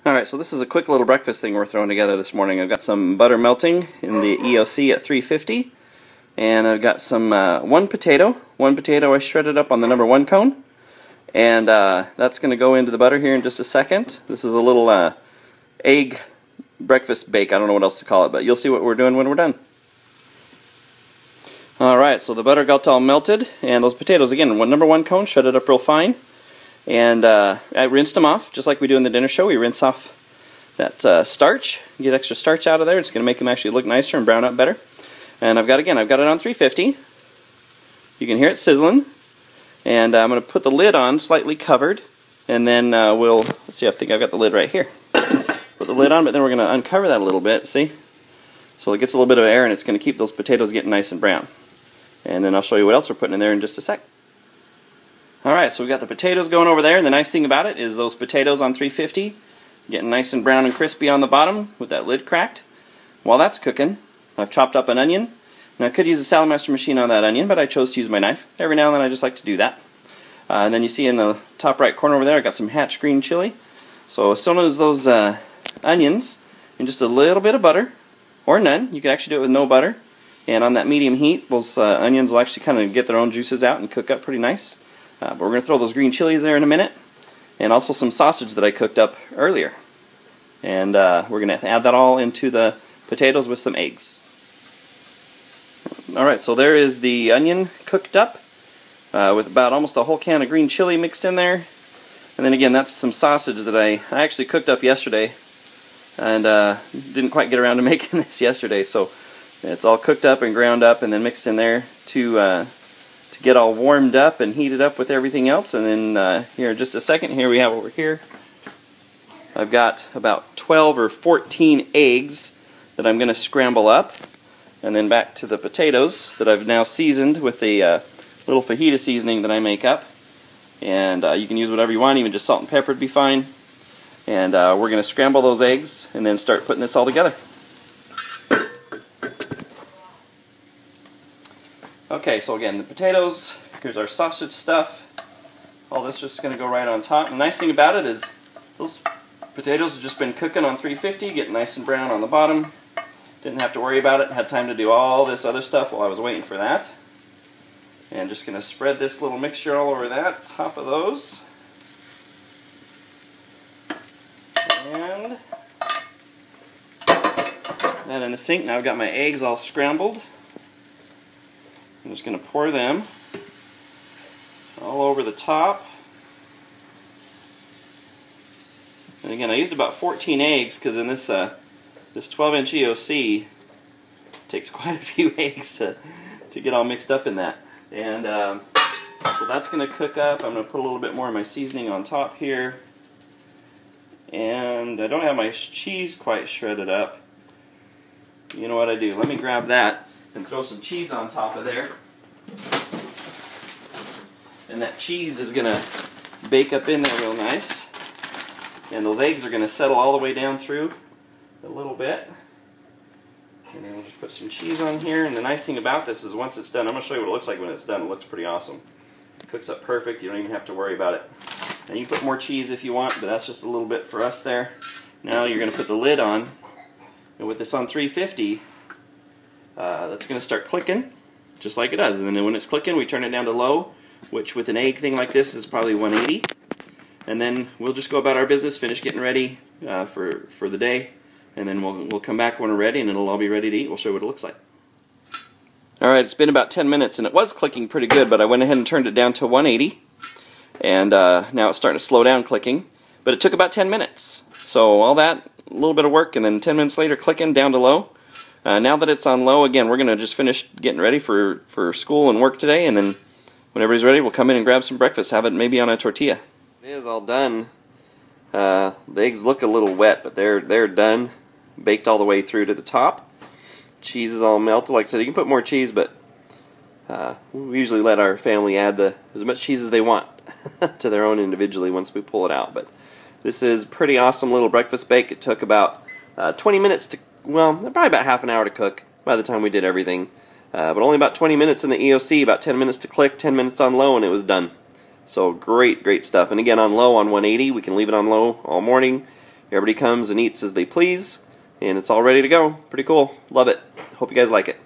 Alright, so this is a quick little breakfast thing we're throwing together this morning. I've got some butter melting in the EOC at 350, and I've got some one potato I shredded up on the #1 cone, and that's going to go into the butter here in just a second. This is a little egg breakfast bake. I don't know what else to call it, but you'll see what we're doing when we're done. Alright, so the butter got all melted, and those potatoes, again, #1 cone, shredded up real fine. And I rinsed them off, just like we do in the dinner show. We rinse off that starch, get extra starch out of there. It's going to make them actually look nicer and brown up better. And I've got it on 350. You can hear it sizzling. And I'm going to put the lid on, slightly covered. And then let's see, I think I've got the lid right here. Put the lid on, but then we're going to uncover that a little bit, see? So it gets a little bit of air, and it's going to keep those potatoes getting nice and brown. And then I'll show you what else we're putting in there in just a sec. Alright, so we've got the potatoes going over there, and the nice thing about it is those potatoes on 350 getting nice and brown and crispy on the bottom with that lid cracked. While that's cooking, I've chopped up an onion. Now I could use a Saladmaster machine on that onion, but I chose to use my knife. Every now and then I just like to do that. And then you see in the top right corner over there I got some Hatch green chili. So as soon as those onions and just a little bit of butter, or none, you can actually do it with no butter, and on that medium heat those onions will actually kind of get their own juices out and cook up pretty nice. But we're going to throw those green chilies there in a minute, and also some sausage that I cooked up earlier. And we're going to add that all into the potatoes with some eggs. Alright, so there is the onion cooked up with about almost a whole can of green chili mixed in there. And then again, that's some sausage that I actually cooked up yesterday, and didn't quite get around to making this yesterday. So it's all cooked up and ground up and then mixed in there to get all warmed up and heated up with everything else. And then here in just a second, here we have over here, I've got about 12 or 14 eggs that I'm going to scramble up, and then back to the potatoes that I've now seasoned with a little fajita seasoning that I make up. And you can use whatever you want, even just salt and pepper would be fine. And we're going to scramble those eggs and then start putting this all together. Okay, so again, the potatoes, here's our sausage stuff. All this just going to go right on top. And the nice thing about it is those potatoes have just been cooking on 350, getting nice and brown on the bottom. Didn't have to worry about it. Had time to do all this other stuff while I was waiting for that. And just going to spread this little mixture all over that, top of those. And then in the sink, now I've got my eggs all scrambled. I'm just going to pour them all over the top. And again, I used about 14 eggs because in this 12-inch EOC, it takes quite a few eggs to get all mixed up in that. And so that's going to cook up. I'm going to put a little bit more of my seasoning on top here. And I don't have my cheese quite shredded up. You know what I do? Let me grab that and throw some cheese on top of there. And that cheese is going to bake up in there real nice. And those eggs are going to settle all the way down through a little bit. And then we'll just put some cheese on here. And the nice thing about this is once it's done, I'm going to show you what it looks like when it's done. It looks pretty awesome. It cooks up perfect. You don't even have to worry about it. And you can put more cheese if you want, but that's just a little bit for us there. Now you're going to put the lid on. And with this on 350, that's going to start clicking, just like it does. And then when it's clicking, we turn it down to low, which with an egg thing like this is probably 180. And then we'll just go about our business, finish getting ready for the day. And then we'll come back when we're ready, and it'll all be ready to eat. We'll show you what it looks like. Alright, it's been about 10 minutes, and it was clicking pretty good, but I went ahead and turned it down to 180. And now it's starting to slow down clicking. But it took about 10 minutes. So all that, a little bit of work, and then 10 minutes later clicking down to low. Now that it's on low, again, we're going to just finish getting ready for school and work today, and then when everybody's ready, we'll come in and grab some breakfast, have it maybe on a tortilla. It is all done. The eggs look a little wet, but they're done. Baked all the way through to the top. Cheese is all melted. Like I said, you can put more cheese, but we usually let our family add as much cheese as they want to their own individually once we pull it out. But this is pretty awesome little breakfast bake. It took about 20 minutes to, well, probably about half an hour to cook by the time we did everything. But only about 20 minutes in the EOC, about 10 minutes to click, 10 minutes on low, and it was done. So great, great stuff. And again, on low on 180, we can leave it on low all morning. Everybody comes and eats as they please, and it's all ready to go. Pretty cool. Love it. Hope you guys like it.